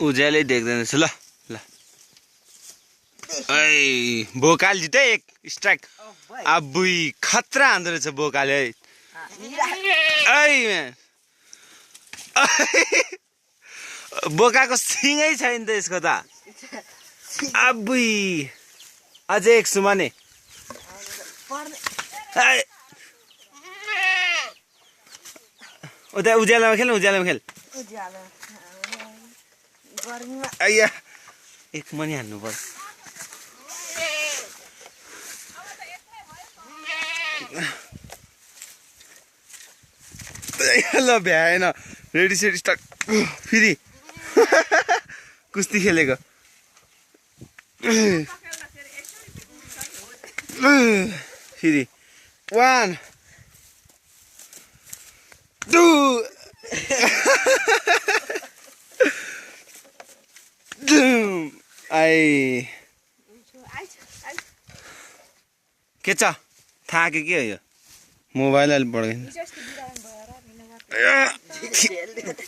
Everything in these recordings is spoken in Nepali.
उज्यालै देख्दैन छु ल ल ऐ बोकाल जिते एक स्ट्राइक अबुई खतरा हान्दो रहेछ बोकाले ऐ बोकाको सिङै छैन त यसको त अबुई अझै एक सुमाने उता उज्यालोमा खेल उज्यालोमा खेल अಯ್या एक मनी हान्नु पर्छ ल भ्याएन रेडी सेट स्टार्ट फेरि कुस्ती खेलेको फेरि 1 2 आई के छ थाके के हो यो मोबाइल अलि पड्दैन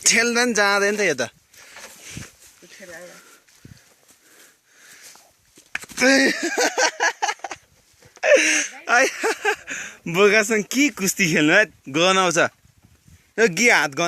ठेल्दा नि जाँदैन त यो त बोकासँग के कुस्ती खेल्नु है गनाउँछ यो के हात गना